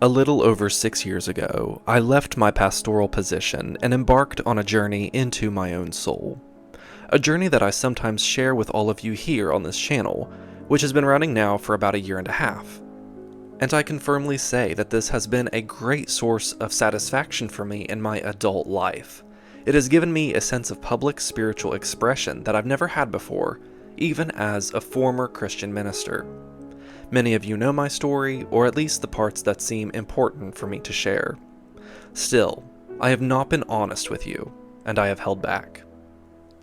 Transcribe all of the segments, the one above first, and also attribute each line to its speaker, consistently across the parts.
Speaker 1: A little over 6 years ago, I left my pastoral position and embarked on a journey into my own soul. A journey that I sometimes share with all of you here on this channel, which has been running now for about 1.5 years. And I can firmly say that this has been a great source of satisfaction for me in my adult life. It has given me a sense of public spiritual expression that I've never had before, even as a former Christian minister. Many of you know my story, or at least the parts that seem important for me to share. Still, I have not been honest with you, and I have held back.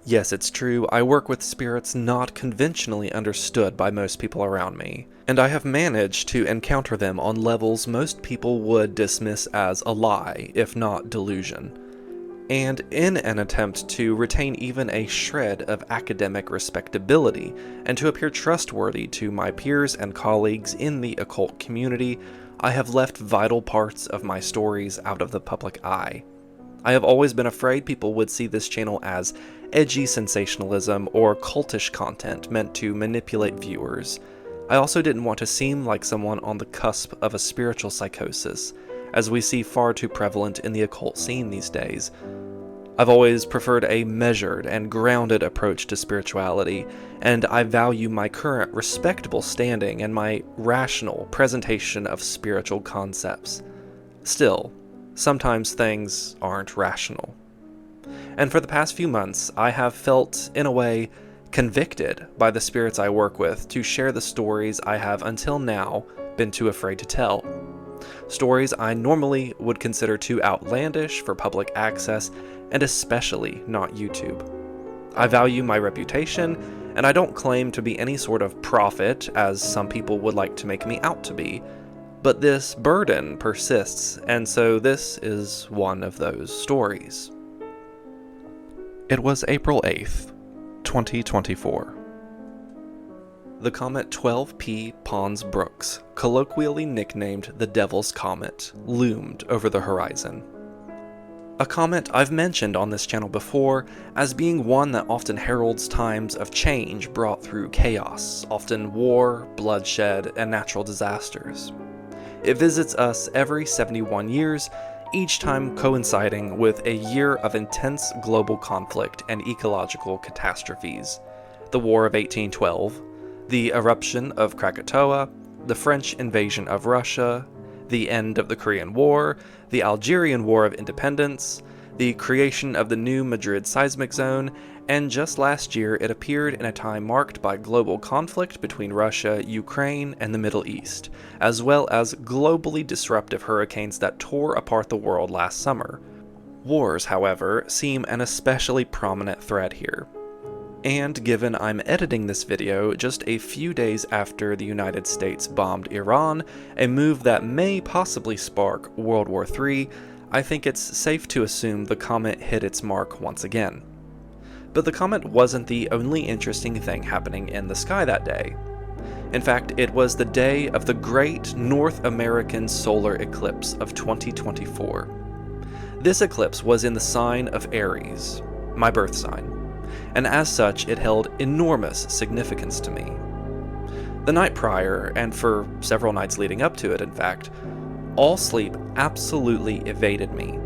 Speaker 1: Yes, it's true, I work with spirits not conventionally understood by most people around me, and I have managed to encounter them on levels most people would dismiss as a lie, if not delusion. And in an attempt to retain even a shred of academic respectability and to appear trustworthy to my peers and colleagues in the occult community, I have left vital parts of my stories out of the public eye. I have always been afraid people would see this channel as edgy sensationalism or cultish content meant to manipulate viewers. I also didn't want to seem like someone on the cusp of a spiritual psychosis, as we see far too prevalent in the occult scene these days. I've always preferred a measured and grounded approach to spirituality, and I value my current respectable standing and my rational presentation of spiritual concepts. Still, sometimes things aren't rational. And for the past few months, I have felt, in a way, convicted by the spirits I work with to share the stories I have until now been too afraid to tell. Stories I normally would consider too outlandish for public access, and especially not YouTube. I value my reputation, and I don't claim to be any sort of prophet, as some people would like to make me out to be, but this burden persists, and so this is one of those stories. It was April 8th, 2024. The comet 12P Pons Brooks, colloquially nicknamed the Devil's Comet, loomed over the horizon. A comet I've mentioned on this channel before as being one that often heralds times of change brought through chaos, often war, bloodshed, and natural disasters. It visits us every 71 years, each time coinciding with a year of intense global conflict and ecological catastrophes. The War of 1812, the eruption of Krakatoa, the French invasion of Russia, the end of the Korean War, the Algerian War of Independence, the creation of the new Madrid seismic zone, and just last year it appeared in a time marked by global conflict between Russia, Ukraine, and the Middle East, as well as globally disruptive hurricanes that tore apart the world last summer. Wars, however, seem an especially prominent thread here. And given I'm editing this video just a few days after the United States bombed Iran, a move that may possibly spark World War III, I think it's safe to assume the comet hit its mark once again. But the comet wasn't the only interesting thing happening in the sky that day. In fact, it was the day of the great North American solar eclipse of 2024. This eclipse was in the sign of Aries, my birth sign, and as such it held enormous significance to me. The night prior, and for several nights leading up to it in fact, all sleep absolutely evaded me.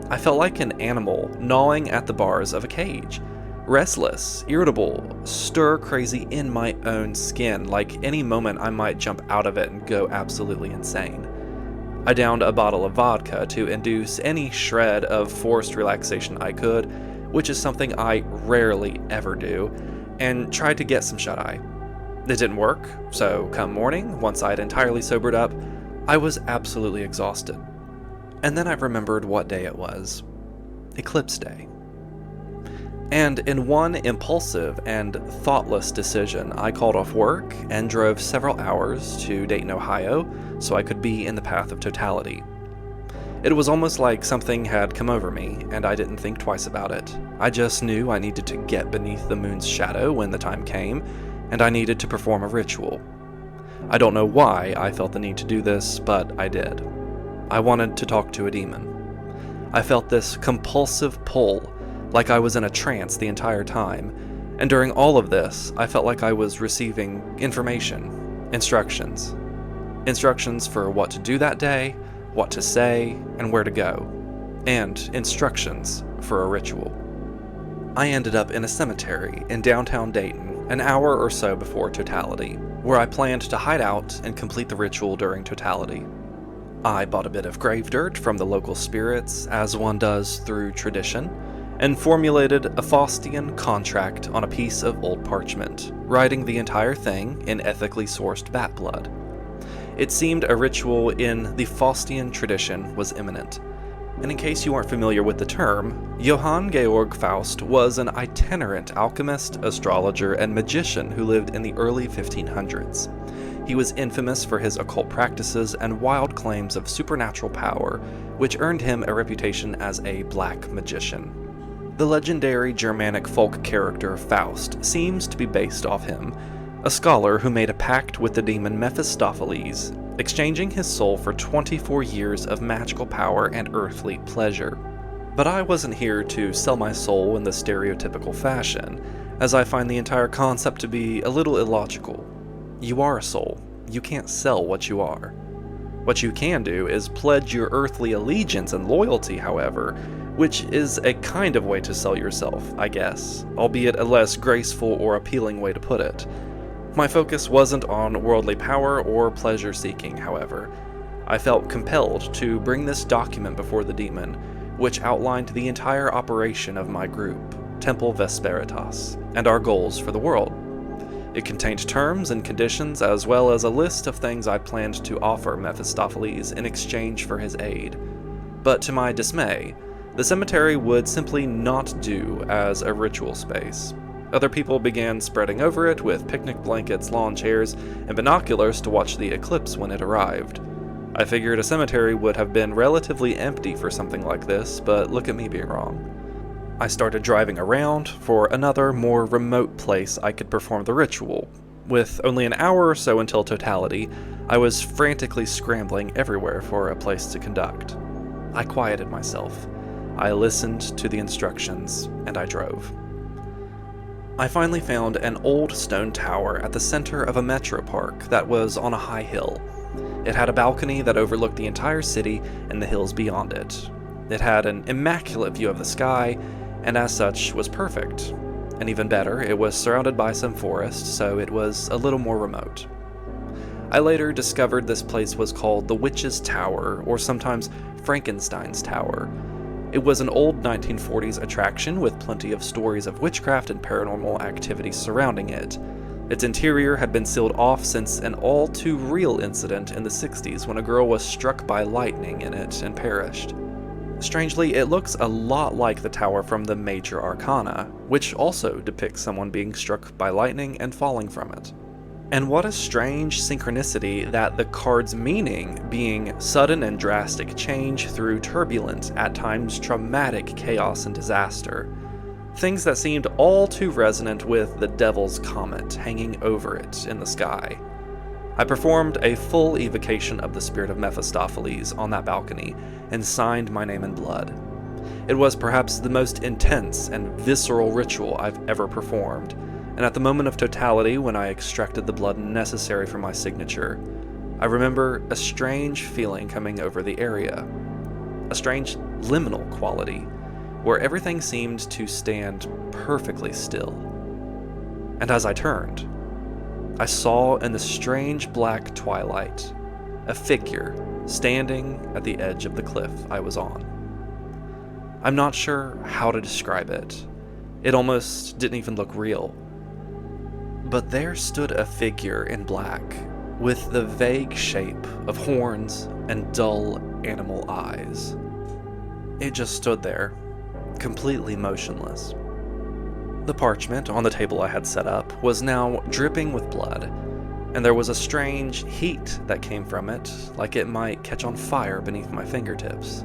Speaker 1: I felt like an animal gnawing at the bars of a cage, restless, irritable, stir-crazy in my own skin, like any moment I might jump out of it and go absolutely insane. I downed a bottle of vodka to induce any shred of forced relaxation I could, which is something I rarely ever do, and tried to get some shut-eye. It didn't work, so come morning, once I'd entirely sobered up, I was absolutely exhausted. And then I remembered what day it was. Eclipse Day. And in one impulsive and thoughtless decision, I called off work and drove several hours to Dayton, Ohio, so I could be in the path of totality. It was almost like something had come over me, and I didn't think twice about it. I just knew I needed to get beneath the moon's shadow when the time came, and I needed to perform a ritual. I don't know why I felt the need to do this, but I did. I wanted to talk to a demon. I felt this compulsive pull, like I was in a trance the entire time, and during all of this, I felt like I was receiving information, instructions for what to do that day, what to say, and where to go, and instructions for a ritual. I ended up in a cemetery in downtown Dayton an hour or so before totality, where I planned to hide out and complete the ritual during totality. I bought a bit of grave dirt from the local spirits, as one does through tradition, and formulated a Faustian contract on a piece of old parchment, writing the entire thing in ethically sourced bat blood. It seemed a ritual in the Faustian tradition was imminent. And in case you aren't familiar with the term, Johann Georg Faust was an itinerant alchemist, astrologer, and magician who lived in the early 1500s. He was infamous for his occult practices and wild claims of supernatural power, which earned him a reputation as a black magician. The legendary Germanic folk character Faust seems to be based off him, a scholar who made a pact with the demon Mephistopheles, exchanging his soul for 24 years of magical power and earthly pleasure. But I wasn't here to sell my soul in the stereotypical fashion, as I find the entire concept to be a little illogical. You are a soul. You can't sell what you are. What you can do is pledge your earthly allegiance and loyalty, however, which is a kind of way to sell yourself, I guess, albeit a less graceful or appealing way to put it. My focus wasn't on worldly power or pleasure-seeking, however. I felt compelled to bring this document before the demon, which outlined the entire operation of my group, Temple Vesperitas, and our goals for the world. It contained terms and conditions, as well as a list of things I planned to offer Mephistopheles in exchange for his aid. But to my dismay, the cemetery would simply not do as a ritual space. Other people began spreading over it with picnic blankets, lawn chairs, and binoculars to watch the eclipse when it arrived. I figured a cemetery would have been relatively empty for something like this, but look at me being wrong. I started driving around for another, more remote place I could perform the ritual. With only an hour or so until totality, I was frantically scrambling everywhere for a place to conduct. I quieted myself. I listened to the instructions, and I drove. I finally found an old stone tower at the center of a metro park that was on a high hill. It had a balcony that overlooked the entire city and the hills beyond it. It had an immaculate view of the sky, and as such was perfect. And even better, it was surrounded by some forest, so it was a little more remote. I later discovered this place was called the Witch's Tower, or sometimes Frankenstein's Tower. It was an old 1940s attraction with plenty of stories of witchcraft and paranormal activity surrounding it. Its interior had been sealed off since an all-too-real incident in the 60s when a girl was struck by lightning in it and perished. Strangely, it looks a lot like the tower from the Major Arcana, which also depicts someone being struck by lightning and falling from it. And what a strange synchronicity that the card's meaning being sudden and drastic change through turbulent, at times traumatic chaos and disaster. Things that seemed all too resonant with the Devil's Comet hanging over it in the sky. I performed a full evocation of the spirit of Mephistopheles on that balcony and signed my name in blood. It was perhaps the most intense and visceral ritual I've ever performed. And at the moment of totality, when I extracted the blood necessary for my signature, I remember a strange feeling coming over the area. A strange liminal quality, where everything seemed to stand perfectly still. And as I turned, I saw in the strange black twilight a figure standing at the edge of the cliff I was on. I'm not sure how to describe it. It almost didn't even look real. But there stood a figure in black, with the vague shape of horns and dull animal eyes. It just stood there, completely motionless. The parchment on the table I had set up was now dripping with blood, and there was a strange heat that came from it, like it might catch on fire beneath my fingertips.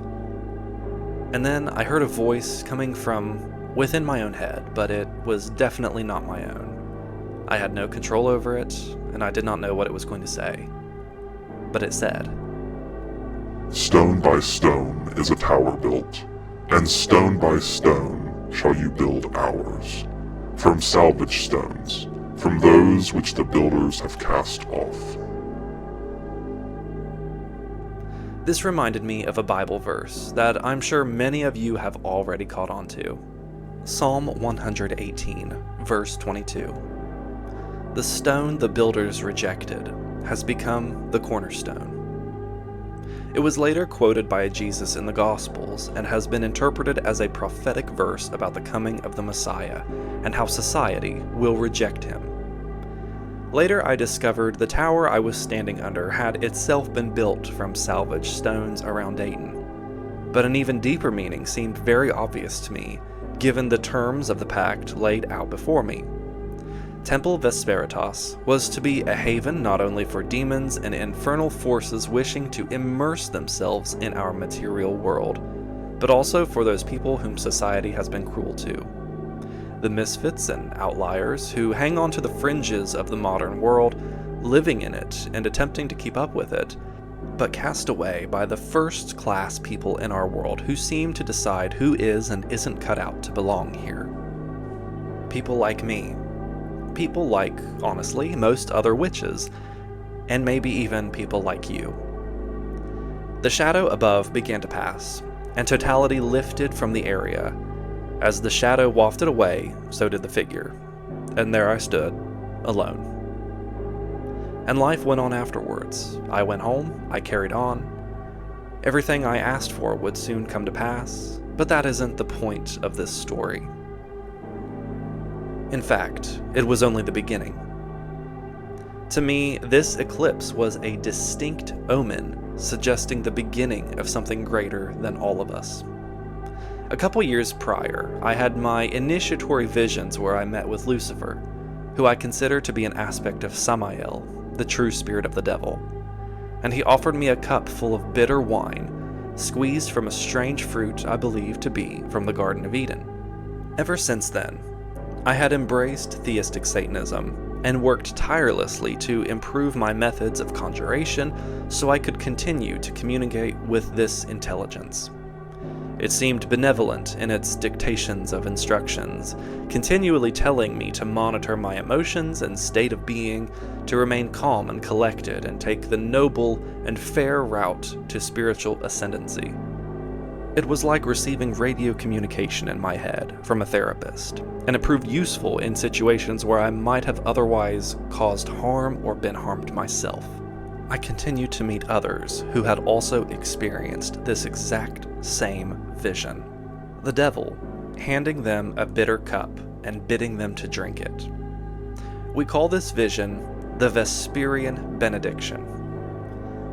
Speaker 1: And then I heard a voice coming from within my own head, but it was definitely not my own. I had no control over it, and I did not know what it was going to say. But it said,
Speaker 2: "Stone by stone is a tower built, and stone by stone shall you build ours, from salvage stones, from those which the builders have cast off."
Speaker 1: This reminded me of a Bible verse that I'm sure many of you have already caught on to. Psalm 118, verse 22. The stone the builders rejected has become the cornerstone. It was later quoted by Jesus in the Gospels and has been interpreted as a prophetic verse about the coming of the Messiah and how society will reject him. Later, I discovered the tower I was standing under had itself been built from salvaged stones around Dayton. But an even deeper meaning seemed very obvious to me, given the terms of the pact laid out before me. Temple Vesperitas was to be a haven not only for demons and infernal forces wishing to immerse themselves in our material world, but also for those people whom society has been cruel to. The misfits and outliers who hang on to the fringes of the modern world, living in it and attempting to keep up with it, but cast away by the first-class people in our world who seem to decide who is and isn't cut out to belong here. People like me. People like, honestly, most other witches, and maybe even people like you. The shadow above began to pass, and totality lifted from the area. As the shadow wafted away, so did the figure, and there I stood, alone. And life went on afterwards. I went home, I carried on. Everything I asked for would soon come to pass, but that isn't the point of this story. In fact, it was only the beginning. To me, this eclipse was a distinct omen, suggesting the beginning of something greater than all of us. A couple years prior, I had my initiatory visions where I met with Lucifer, who I consider to be an aspect of Samael, the true spirit of the devil, and he offered me a cup full of bitter wine, squeezed from a strange fruit I believe to be from the Garden of Eden. Ever since then, I had embraced theistic Satanism and worked tirelessly to improve my methods of conjuration so I could continue to communicate with this intelligence. It seemed benevolent in its dictations of instructions, continually telling me to monitor my emotions and state of being, to remain calm and collected and take the noble and fair route to spiritual ascendancy. It was like receiving radio communication in my head from a therapist, and it proved useful in situations where I might have otherwise caused harm or been harmed myself. I continued to meet others who had also experienced this exact same vision. The devil handing them a bitter cup and bidding them to drink it. We call this vision the Vesperian benediction.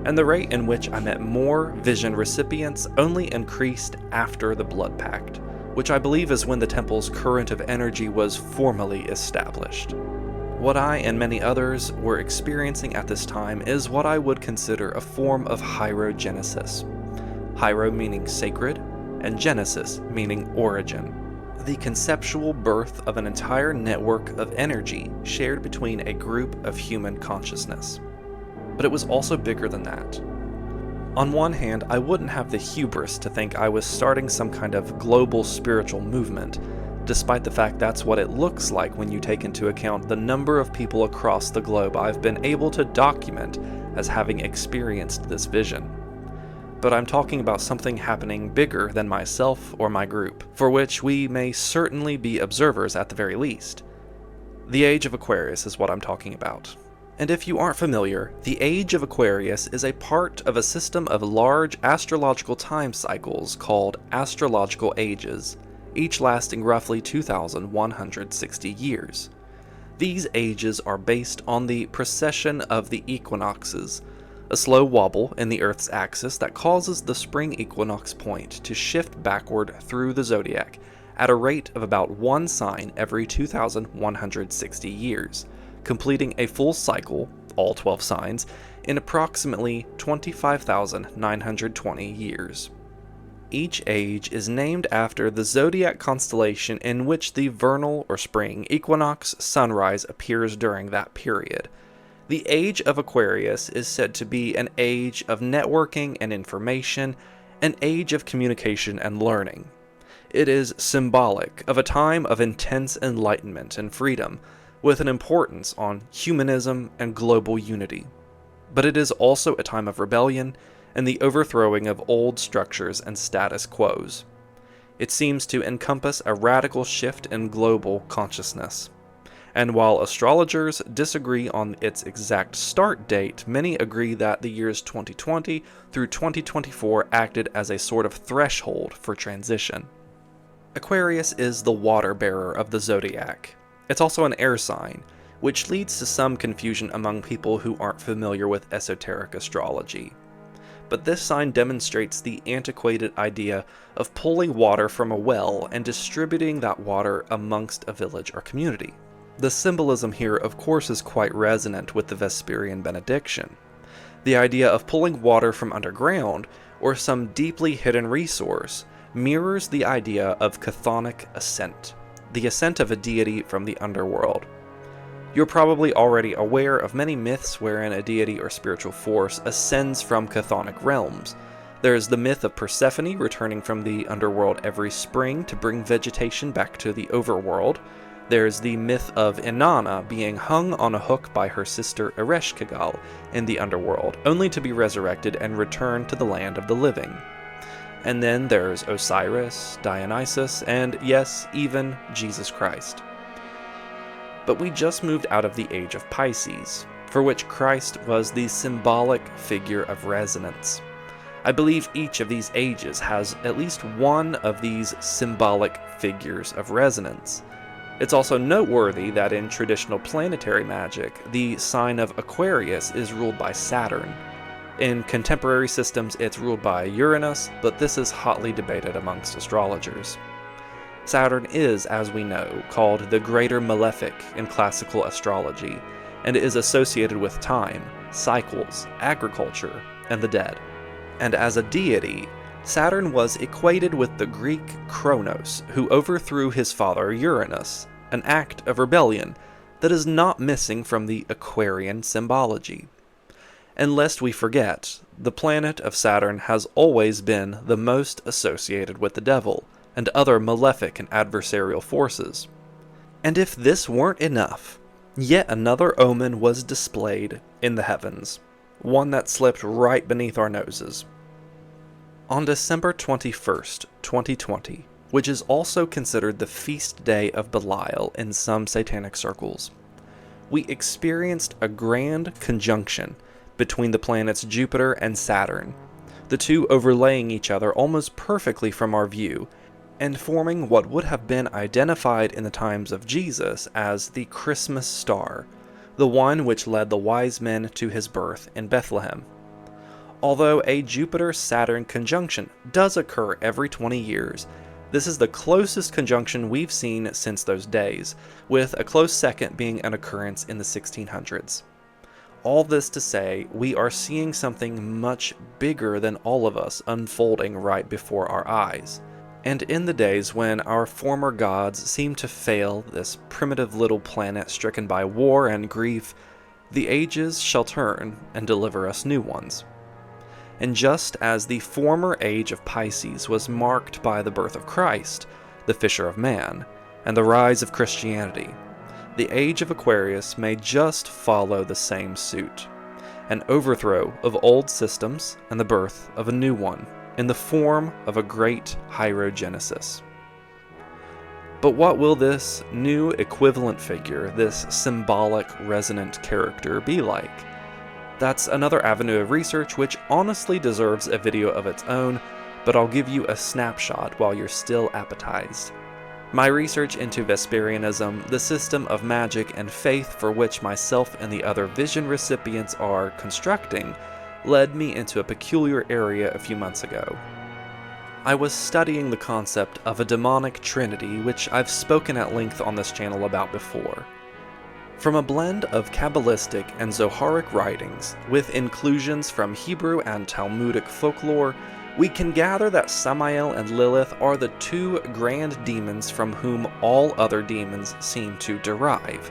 Speaker 1: And the rate in which I met more vision recipients only increased after the blood pact, which I believe is when the temple's current of energy was formally established. What I and many others were experiencing at this time is what I would consider a form of hierogenesis. Hiero meaning sacred, and genesis meaning origin. The conceptual birth of an entire network of energy shared between a group of human consciousness. But it was also bigger than that. On one hand, I wouldn't have the hubris to think I was starting some kind of global spiritual movement, despite the fact that's what it looks like when you take into account the number of people across the globe I've been able to document as having experienced this vision. But I'm talking about something happening bigger than myself or my group, for which we may certainly be observers at the very least. The Age of Aquarius is what I'm talking about. And if you aren't familiar, the Age of Aquarius is a part of a system of large astrological time cycles called astrological ages, each lasting roughly 2,160 years. These ages are based on the precession of the equinoxes, a slow wobble in the Earth's axis that causes the spring equinox point to shift backward through the zodiac at a rate of about one sign every 2,160 years, completing a full cycle, all 12 signs, in approximately 25,920 years. Each age is named after the zodiac constellation in which the vernal or spring equinox sunrise appears during that period. The Age of Aquarius is said to be an age of networking and information, an age of communication and learning. It is symbolic of a time of intense enlightenment and freedom, with an importance on humanism and global unity. but it is also a time of rebellion and the overthrowing of old structures and status quos. It seems to encompass a radical shift in global consciousness. And while astrologers disagree on its exact start date, many agree that the years 2020 through 2024 acted as a sort of threshold for transition. Aquarius is the water bearer of the zodiac. It's also an air sign, which leads to some confusion among people who aren't familiar with esoteric astrology. But this sign demonstrates the antiquated idea of pulling water from a well and distributing that water amongst a village or community. The symbolism here, of course, is quite resonant with the Vesperian benediction. The idea of pulling water from underground, or some deeply hidden resource, mirrors the idea of chthonic ascent, the ascent of a deity from the underworld. You're probably already aware of many myths wherein a deity or spiritual force ascends from chthonic realms. There is the myth of Persephone returning from the underworld every spring to bring vegetation back to the overworld. There's the myth of Inanna being hung on a hook by her sister Ereshkigal in the underworld, only to be resurrected and return to the land of the living. And then there's Osiris, Dionysus, and yes, even Jesus Christ. But we just moved out of the age of Pisces, for which Christ was the symbolic figure of resonance. I believe each of these ages has at least one of these symbolic figures of resonance. It's also noteworthy that in traditional planetary magic, the sign of Aquarius is ruled by Saturn. In contemporary systems, it's ruled by Uranus, but this is hotly debated amongst astrologers. Saturn is, as we know, called the Greater Malefic in classical astrology, and is associated with time, cycles, agriculture, and the dead. And as a deity, Saturn was equated with the Greek Kronos, who overthrew his father Uranus, an act of rebellion that is not missing from the Aquarian symbology. And lest we forget, the planet of Saturn has always been the most associated with the devil and other malefic and adversarial forces. And if this weren't enough, yet another omen was displayed in the heavens, one that slipped right beneath our noses. On December 21st, 2020, which is also considered the feast day of Belial in some satanic circles, we experienced a grand conjunction between the planets Jupiter and Saturn, the two overlaying each other almost perfectly from our view, and forming what would have been identified in the times of Jesus as the Christmas star, the one which led the wise men to his birth in Bethlehem. Although a Jupiter-Saturn conjunction does occur every 20 years, this is the closest conjunction we've seen since those days, with a close second being an occurrence in the 1600s. All this to say, we are seeing something much bigger than all of us unfolding right before our eyes. And in the days when our former gods seem to fail this primitive little planet stricken by war and grief, the ages shall turn and deliver us new ones. And just as the former age of Pisces was marked by the birth of Christ, the Fisher of Man, and the rise of Christianity, the age of Aquarius may just follow the same suit, an overthrow of old systems and the birth of a new one, in the form of a great Hierogenesis. But what will this new equivalent figure, this symbolic resonant character, be like? That's another avenue of research which honestly deserves a video of its own, but I'll give you a snapshot while you're still appetized. My research into Vesperianism, the system of magic and faith for which myself and the other vision recipients are constructing, led me into a peculiar area a few months ago. I was studying the concept of a demonic trinity, which I've spoken at length on this channel about before. From a blend of Kabbalistic and Zoharic writings, with inclusions from Hebrew and Talmudic folklore, we can gather that Samael and Lilith are the two grand demons from whom all other demons seem to derive.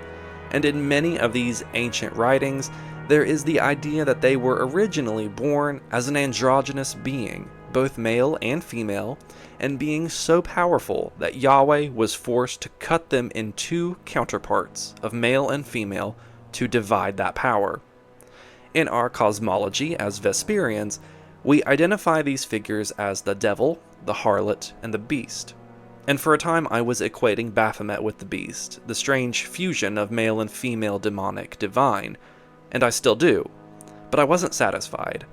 Speaker 1: And in many of these ancient writings, there is the idea that they were originally born as an androgynous being, both male and female, and being so powerful that Yahweh was forced to cut them in two counterparts of male and female to divide that power. In our cosmology as Vesperians, we identify these figures as the devil, the harlot, and the beast. And for a time I was equating Baphomet with the beast, the strange fusion of male and female demonic divine, and I still do. But I wasn't satisfied.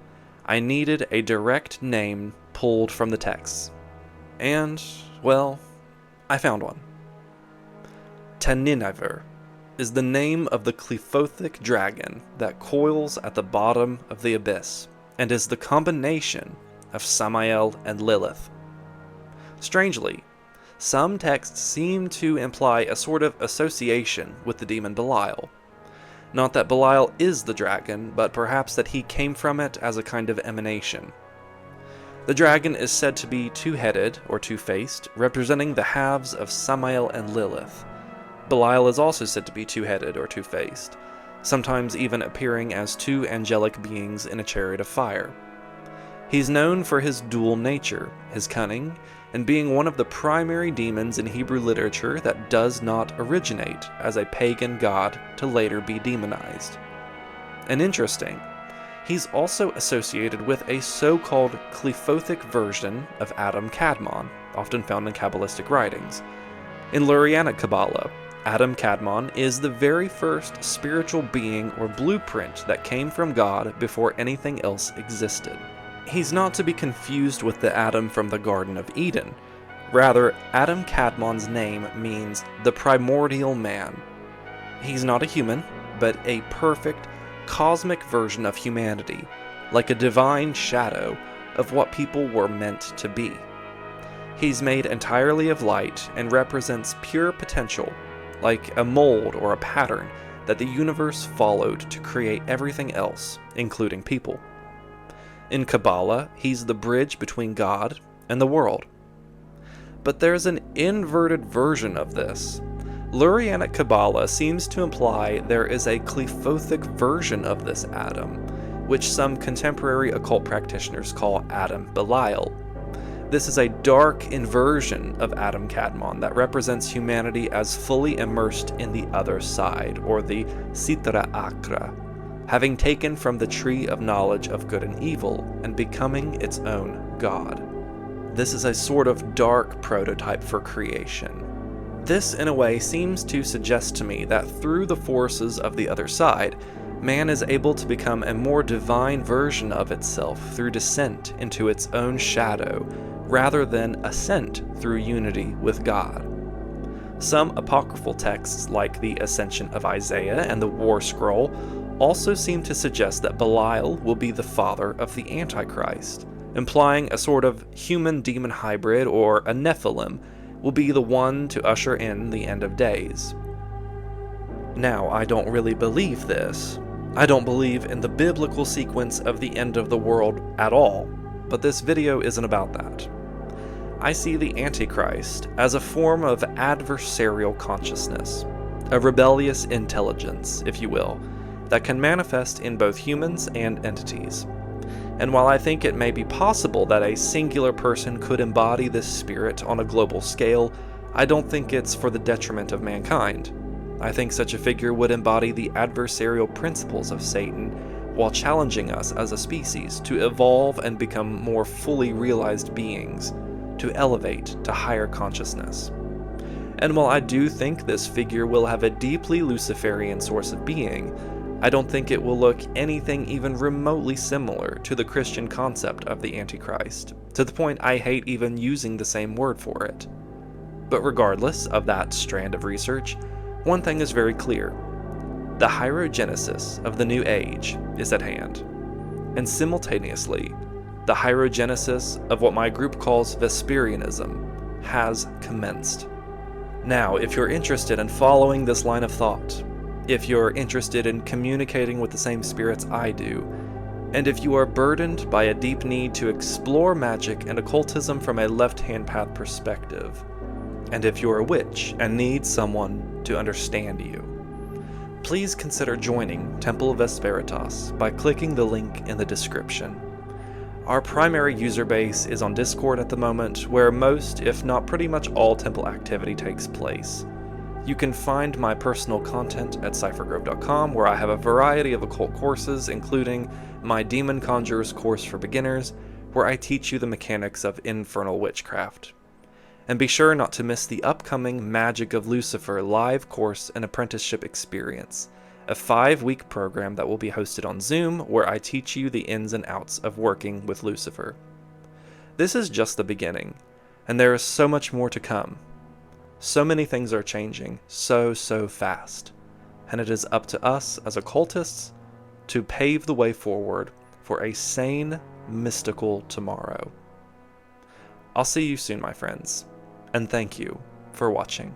Speaker 1: I needed a direct name pulled from the texts. And, well, I found one. Taniniver is the name of the Qliphothic dragon that coils at the bottom of the abyss, and is the combination of Samael and Lilith. Strangely, some texts seem to imply a sort of association with the demon Belial. Not that Belial is the dragon, but perhaps that he came from it as a kind of emanation. The dragon is said to be two-headed, or two-faced, representing the halves of Samael and Lilith. Belial is also said to be two-headed or two-faced, sometimes even appearing as two angelic beings in a chariot of fire. He's known for his dual nature, his cunning, and being one of the primary demons in Hebrew literature that does not originate as a pagan god to later be demonized. And interesting, he's also associated with a so-called Qliphothic version of Adam Kadmon, often found in Kabbalistic writings. In Lurianic Kabbalah, Adam Kadmon is the very first spiritual being or blueprint that came from God before anything else existed. He's not to be confused with the Adam from the Garden of Eden. Rather, Adam Kadmon's name means the primordial man. He's not a human, but a perfect, cosmic version of humanity, like a divine shadow of what people were meant to be. He's made entirely of light and represents pure potential, like a mold or a pattern that the universe followed to create everything else, including people. In Kabbalah, he's the bridge between God and the world. But there's an inverted version of this. Lurianic Kabbalah seems to imply there is a Qliphothic version of this Adam, which some contemporary occult practitioners call Adam Belial. This is a dark inversion of Adam Kadmon that represents humanity as fully immersed in the other side, or the Sitra Achra, having taken from the tree of knowledge of good and evil and becoming its own god. This is a sort of dark prototype for creation. This, in a way, seems to suggest to me that through the forces of the other side, man is able to become a more divine version of itself through descent into its own shadow, rather than ascent through unity with God. Some apocryphal texts, like the Ascension of Isaiah and the War Scroll, also seem to suggest that Belial will be the father of the Antichrist, implying a sort of human-demon hybrid, or a Nephilim, will be the one to usher in the end of days. Now, I don't really believe this. I don't believe in the biblical sequence of the end of the world at all, but this video isn't about that. I see the Antichrist as a form of adversarial consciousness, a rebellious intelligence, if you will, that can manifest in both humans and entities. And while I think it may be possible that a singular person could embody this spirit on a global scale, I don't think it's for the detriment of mankind. I think such a figure would embody the adversarial principles of Satan while challenging us as a species to evolve and become more fully realized beings, to elevate to higher consciousness. And while I do think this figure will have a deeply Luciferian source of being, I don't think it will look anything even remotely similar to the Christian concept of the Antichrist, to the point I hate even using the same word for it. But regardless of that strand of research, one thing is very clear. The Hierogenesis of the New Age is at hand, and simultaneously, the Hierogenesis of what my group calls Vesperianism has commenced. Now, if you're interested in following this line of thought, if you're interested in communicating with the same spirits I do, and if you are burdened by a deep need to explore magic and occultism from a left-hand path perspective, and if you're a witch and need someone to understand you, please consider joining Temple Vesperitas by clicking the link in the description. Our primary user base is on Discord at the moment, where most, if not pretty much all, temple activity takes place. You can find my personal content at cyphergrove.com, where I have a variety of occult courses, including my Demon Conjurer's course for beginners, where I teach you the mechanics of infernal witchcraft. And be sure not to miss the upcoming Magick of Lucifer live course and apprenticeship experience, a 5-week program that will be hosted on Zoom, where I teach you the ins and outs of working with Lucifer. This is just the beginning, and there is so much more to come. So many things are changing so fast, and it is up to us as occultists to pave the way forward for a sane, mystical tomorrow. I'll see you soon, my friends, and thank you for watching.